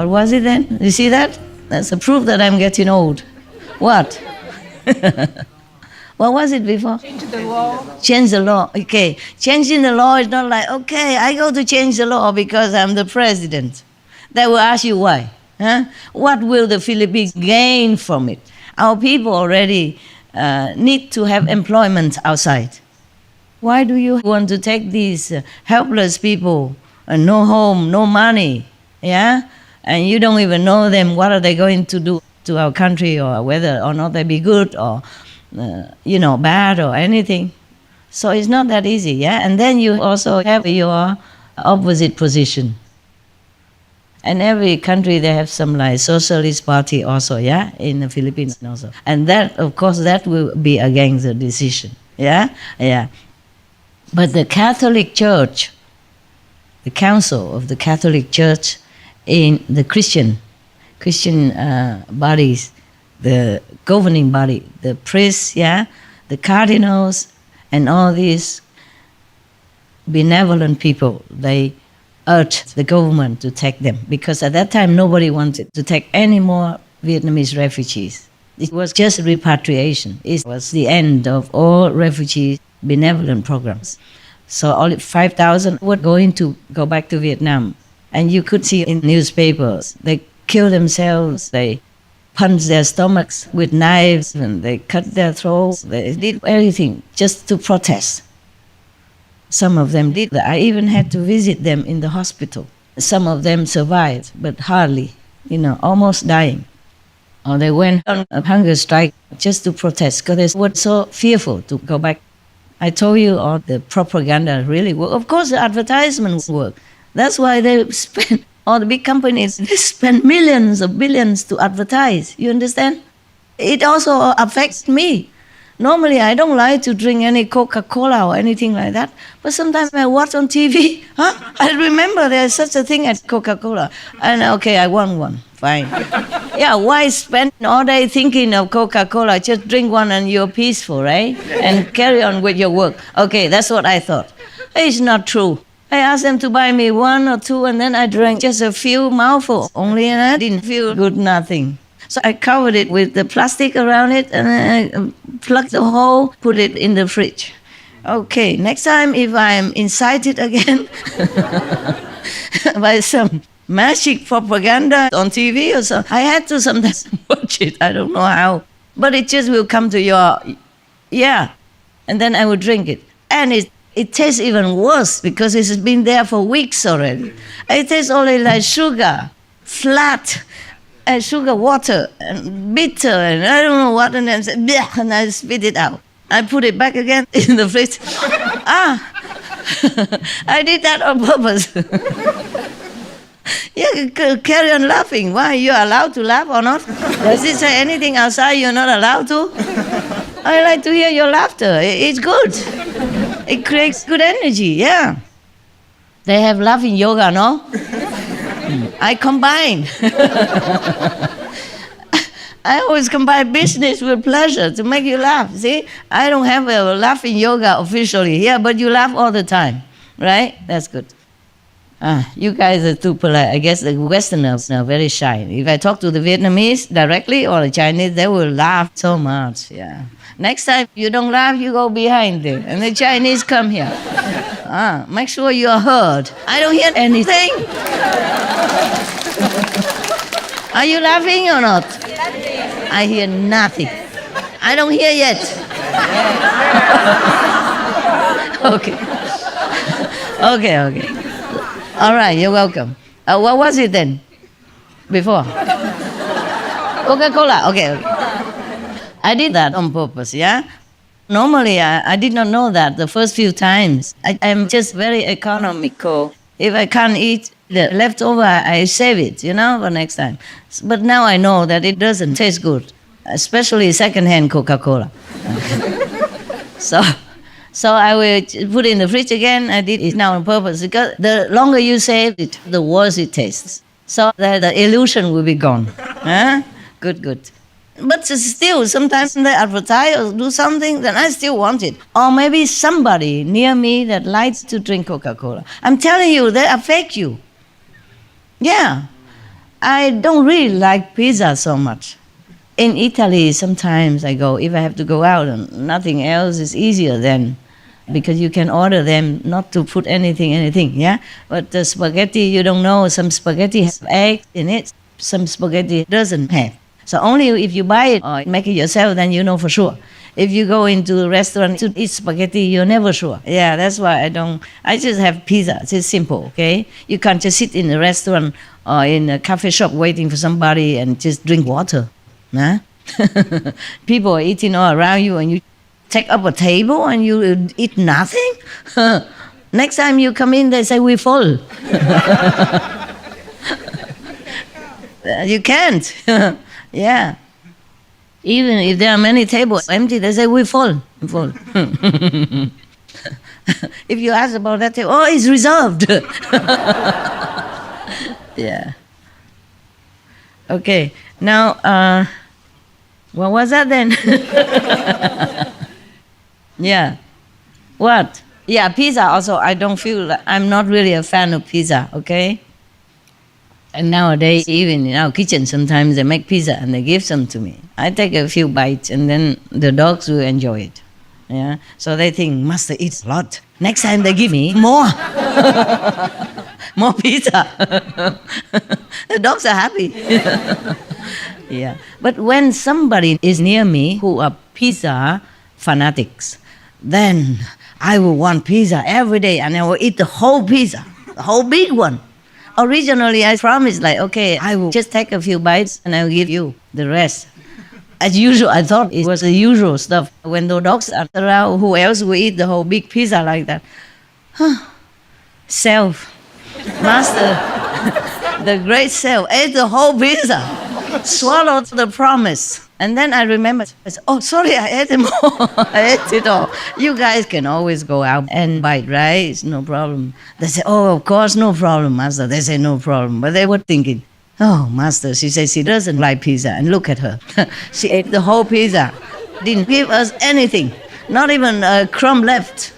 What was it then? You see that? That's a proof that I'm getting old. What? What was it before? Change the law. Change the law. Okay. Changing the law is not like, okay, I go to change the law because I'm the president. They will ask you why. Huh? What will the Philippines gain from it? Our people already need to have employment outside. Why do you want to take these helpless people, no home, no money, yeah? And you don't even know them, what are they going to do to our country, or whether or not they be good or bad or anything. So it's not that easy, yeah? And then you also have your opposite position. And every country, they have some like socialist party also, yeah? In the Philippines also. And that, of course, that will be against the decision, yeah? Yeah. But the Catholic Church, the Council of the Catholic Church in the Christian bodies, the governing body, the priests, yeah, the cardinals, and all these benevolent people, they urged the government to take them, because at that time nobody wanted to take any more Vietnamese refugees. It was just repatriation. It was the end of all refugee benevolent programs. So only 5,000 were going to go back to Vietnam. And you could see in newspapers, they kill themselves, they punch their stomachs with knives, and they cut their throats. They did everything just to protest. Some of them did. I even had to visit them in the hospital. Some of them survived, but hardly, almost dying. Or they went on a hunger strike just to protest because they were so fearful to go back. I told you all the propaganda really worked. Of course, the advertisements work. That's why they spend, all the big companies, they spend millions of billions to advertise. You understand? It also affects me. Normally, I don't like to drink any Coca-Cola or anything like that. But sometimes I watch on TV. I remember there's such a thing as Coca-Cola. And okay, I want one. Fine. Yeah, why spend all day thinking of Coca-Cola? Just drink one and you're peaceful, right? And carry on with your work. Okay, that's what I thought. It's not true. I asked them to buy me one or two, and then I drank just a few mouthfuls only, and I didn't feel good, nothing. So I covered it with the plastic around it, and I plugged the hole, put it in the fridge. Okay, next time if I'm incited again by some magic propaganda on TV or something, I had to sometimes watch it. I don't know how. But it just will come to your, yeah. And then I would drink it. And it tastes even worse because it's been there for weeks already. It tastes only like sugar, flat, and sugar water, and bitter, and I don't know what, and then and I spit it out. I put it back again in the fridge. I did that on purpose. Yeah, carry on laughing. Why? You're allowed to laugh or not? Does it say anything outside you're not allowed to? I like to hear your laughter. It's good. It creates good energy, yeah. They have laughing yoga, no? I combine. I always combine business with pleasure to make you laugh, see? I don't have a laughing yoga officially here, but you laugh all the time, right? That's good. You guys are too polite. I guess the Westerners are very shy. If I talk to the Vietnamese directly or the Chinese, they will laugh so much, yeah. Next time you don't laugh, you go behind there, and the Chinese come here. Make sure you are heard. I don't hear anything. Are you laughing or not? I hear nothing. I don't hear yet. Okay. Okay. All right, you're welcome. What was it then? Before? Coca-Cola. Okay. I did that on purpose, yeah? Normally, I did not know that the first few times. I'm just very economical. If I can't eat the leftover, I save it, for next time. But now I know that it doesn't taste good, especially secondhand Coca-Cola. So I will put it in the fridge again. I did it now on purpose because the longer you save it, the worse it tastes. So the illusion will be gone. Good. But still, sometimes they advertise or do something, then I still want it. Or maybe somebody near me that likes to drink Coca-Cola. I'm telling you, they affect you. Yeah. I don't really like pizza so much. In Italy, sometimes I go, if I have to go out and nothing else is easier then, because you can order them not to put anything, yeah? But the spaghetti, you don't know, some spaghetti has egg in it, some spaghetti doesn't have. So only if you buy it or make it yourself, then you know for sure. If you go into a restaurant to eat spaghetti, you're never sure. Yeah, that's why I just have pizza. It's just simple, okay? You can't just sit in a restaurant or in a cafe shop waiting for somebody and just drink water. Huh? People are eating all around you and you take up a table and you eat nothing? Next time you come in, they say, we're full. You can't. Yeah. Even if there are many tables empty, they say, we're full. Full. If you ask about that table, oh, it's reserved. Yeah. Okay. Now, what was that then? Yeah. What? Yeah, pizza also, I don't feel, I'm not really a fan of pizza, okay? And nowadays, even in our kitchen, sometimes they make pizza and they give some to me. I take a few bites and then the dogs will enjoy it. Yeah, so they think, Master eats a lot. Next time they give me more. More pizza. The dogs are happy. Yeah, but when somebody is near me who are pizza fanatics, then I will want pizza every day and I will eat the whole pizza, the whole big one. Originally, I promised, like, okay, I will just take a few bites and I will give you the rest. As usual, I thought it was the usual stuff. When the dogs are around, who else will eat the whole big pizza like that? Self, Master, the great self, ate the whole pizza, swallowed the promise. And then I remembered, I said, oh, sorry, I ate it more. I ate it all. You guys can always go out and bite, right? It's no problem. They say, oh, of course, no problem, Master. They say, no problem. But they were thinking, oh, Master, she says she doesn't like pizza. And look at her. She ate the whole pizza. Didn't give us anything. Not even a crumb left.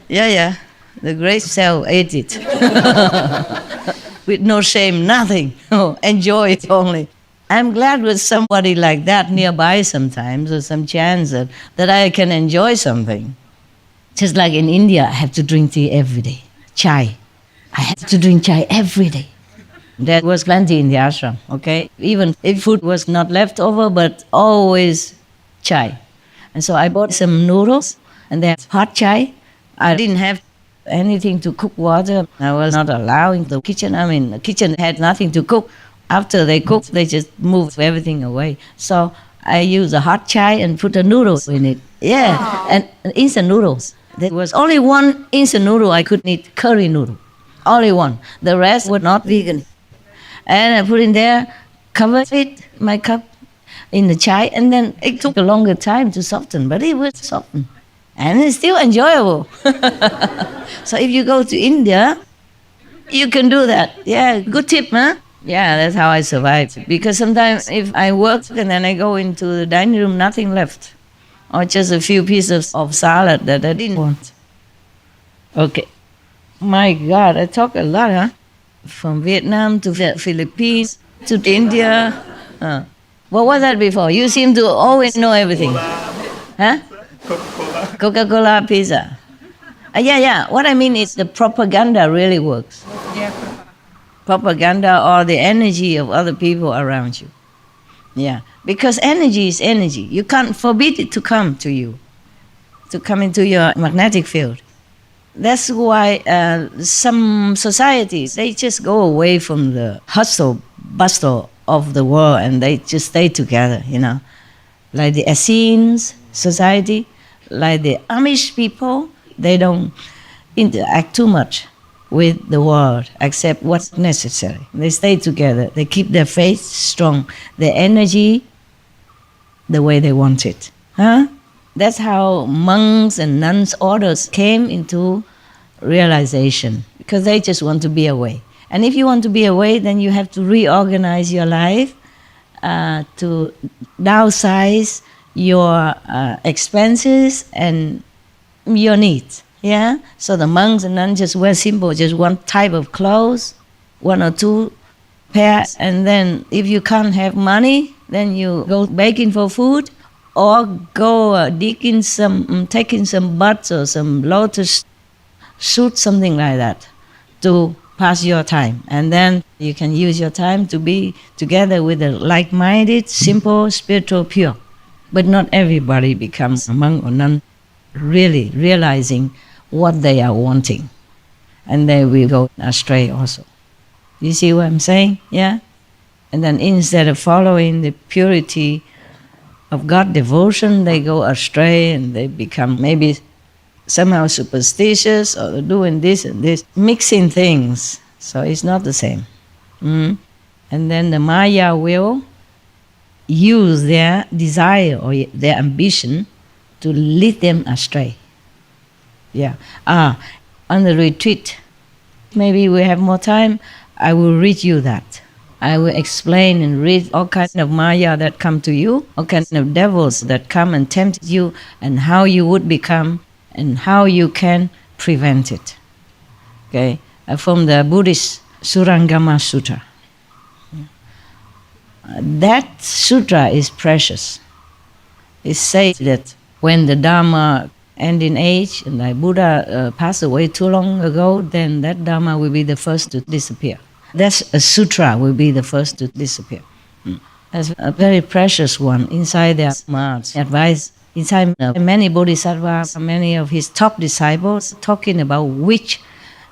Yeah. The great self ate it. With no shame, nothing. Oh, enjoy it only. I'm glad with somebody like that nearby sometimes, or some chance that I can enjoy something. Just like in India, I have to drink tea every day. Chai. I have to drink chai every day. There was plenty in the ashram, okay? Even if food was not left over, but always chai. And so I bought some noodles, and they had hot chai. I didn't have anything to cook water. I was not allowed in the kitchen. I mean, the kitchen had nothing to cook. After they cook, they just move everything away. So I used a hot chai and put the noodles in it. Yeah, and instant noodles. There was only one instant noodle I could eat, curry noodle. Only one. The rest were not vegan. And I put in there, covered it, my cup, in the chai, and then it took a longer time to soften, but it was softened. And it's still enjoyable. So if you go to India, you can do that. Yeah, good tip, huh? Yeah, that's how I survived. Because sometimes if I work and then I go into the dining room, nothing left. Or just a few pieces of salad that I didn't want. Okay. My God, I talk a lot, huh? From Vietnam to the Philippines to India. What was that before? You seem to always know everything. Huh? Coca-Cola. Coca-Cola pizza. Yeah. What I mean is the propaganda really works. Yeah. Propaganda or the energy of other people around you. Yeah, because energy is energy. You can't forbid it to come to you, to come into your magnetic field. That's why some societies, they just go away from the hustle, bustle of the world and they just stay together, you know. Like the Essenes society, like the Amish people, they don't interact too much with the world except what's necessary. They stay together. They keep their faith strong, their energy the way they want it. Huh? That's how monks and nuns orders came into realization, because they just want to be away. And if you want to be away, then you have to reorganize your life to downsize your expenses and your needs. Yeah, so the monks and nuns just wear simple, just one type of clothes, one or two prepare, and then if you can't have money, then you go begging for food, or go taking some buds or some lotus shoot, something like that, to pass your time. And then you can use your time to be together with a like-minded, simple, spiritual, pure. But not everybody becomes a monk or nun really realizing what they are wanting. And they will go astray also. You see what I'm saying? Yeah? And then instead of following the purity of God devotion, they go astray and they become maybe somehow superstitious, or doing this and this, mixing things. So it's not the same. And then the Maya will use their desire or their ambition to lead them astray. Yeah. On the retreat, maybe we have more time, I will read you that. I will explain and read all kinds of Maya that come to you, all kinds of devils that come and tempt you, and how you would become, and how you can prevent it. Okay, from the Buddhist Surangama Sutra. That sutra is precious. It says that when the Dharma end in age, and like Buddha passed away too long ago, then that Dharma will be the first to disappear. That's a sutra will be the first to disappear. That's a very precious one. Inside their Mahar's advice, inside many bodhisattvas, many of his top disciples, talking about which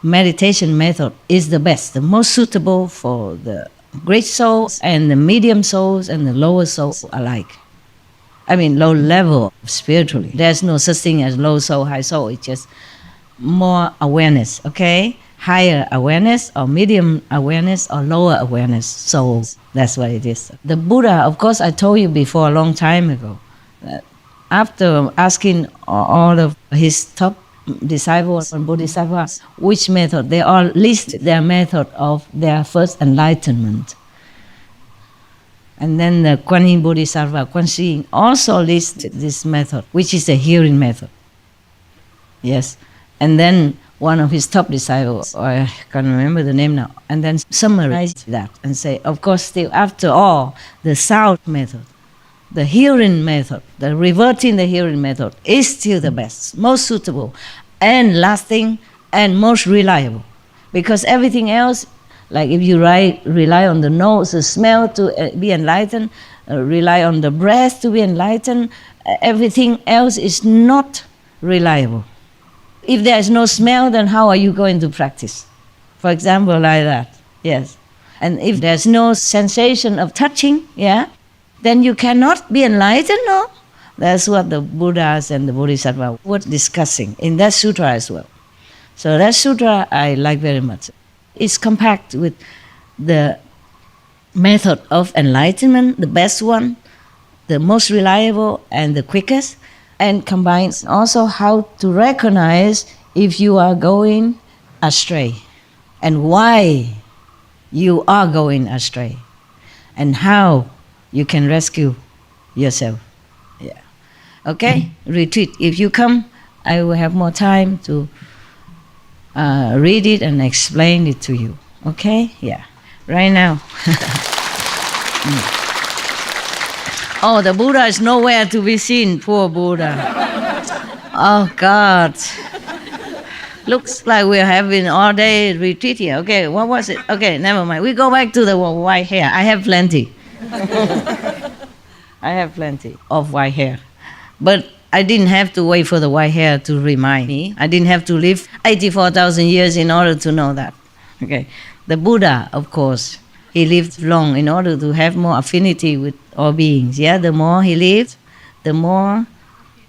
meditation method is the best, the most suitable for the great souls and the medium souls and the lower souls alike. I mean, low level spiritually. There's no such thing as low soul, high soul. It's just more awareness, okay? Higher awareness or medium awareness or lower awareness souls. That's what it is. The Buddha, of course, I told you before a long time ago, that after asking all of his top disciples and bodhisattvas which method, they all list their method of their first enlightenment. And then the Kuan Yin Bodhisattva, Kuan Yin, also listed this method, which is the hearing method. Yes. And then one of his top disciples, I can't remember the name now, and then summarized that and say, of course, still after all, the sound method, the hearing method, the reverting the hearing method is still the best, most suitable, and lasting, and most reliable. Because everything else, like if you rely on the nose, the smell to be enlightened, rely on the breath to be enlightened, everything else is not reliable. If there is no smell, then how are you going to practice? For example, like that, yes. And if there's no sensation of touching, yeah, then you cannot be enlightened, no? That's what the Buddhas and the Bodhisattvas were discussing in that sutra as well. So that sutra I like very much. It's compact with the method of enlightenment, the best one, the most reliable and the quickest, and combines also how to recognize if you are going astray and why you are going astray and how you can rescue yourself. Yeah. Okay? Retreat. If you come, I will have more time to read it and explain it to you. Okay? Yeah. Right now. Oh, the Buddha is nowhere to be seen. Poor Buddha. Oh, God. Looks like we're having all day retreat here. Okay, what was it? Okay, never mind. We go back to the white hair. I have plenty. I have plenty of white hair. But I didn't have to wait for the white hair to remind me. I didn't have to live 84,000 years in order to know that. Okay. The Buddha, of course, he lived long in order to have more affinity with all beings. Yeah, the more he lived, the more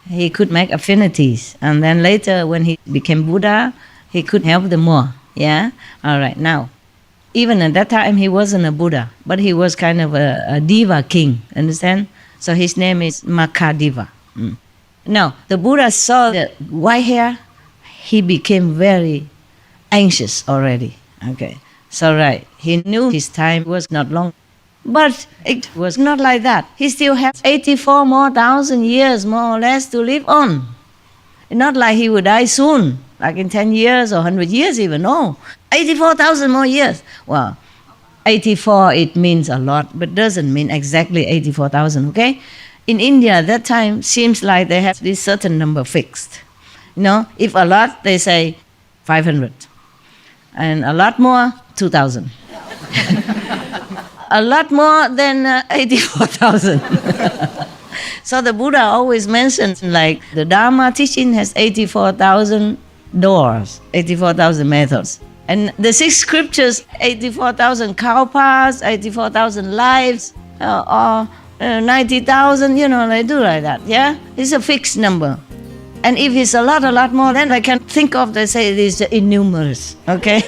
he could make affinities. And then later, when he became Buddha, he could help them more. Yeah? All right, now, even at that time, he wasn't a Buddha, but he was kind of a diva king, understand? So his name is Makadiva. Now, the Buddha saw the white hair, he became very anxious already. Okay, so right, he knew his time was not long. But it was not like that. He still had 84 more thousand years, more or less, to live on. Not like he would die soon, like in 10 years or 100 years even, no. 84,000 more years. Well, 84, it means a lot, but doesn't mean exactly 84,000, okay? In India, that time seems like they have this certain number fixed. You know, if a lot, they say 500. And a lot more, 2,000. A lot more than 84,000. So the Buddha always mentions, like, the Dharma teaching has 84,000 doors, 84,000 methods. And the 6 scriptures, 84,000 cow paths, 84,000 lives, or 90,000, you know, they do like that, yeah? It's a fixed number. And if it's a lot more, then I can think of, they say it is innumerous, okay?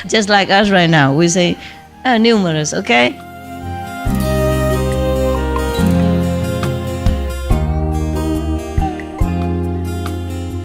Just like us right now, we say numerous, okay?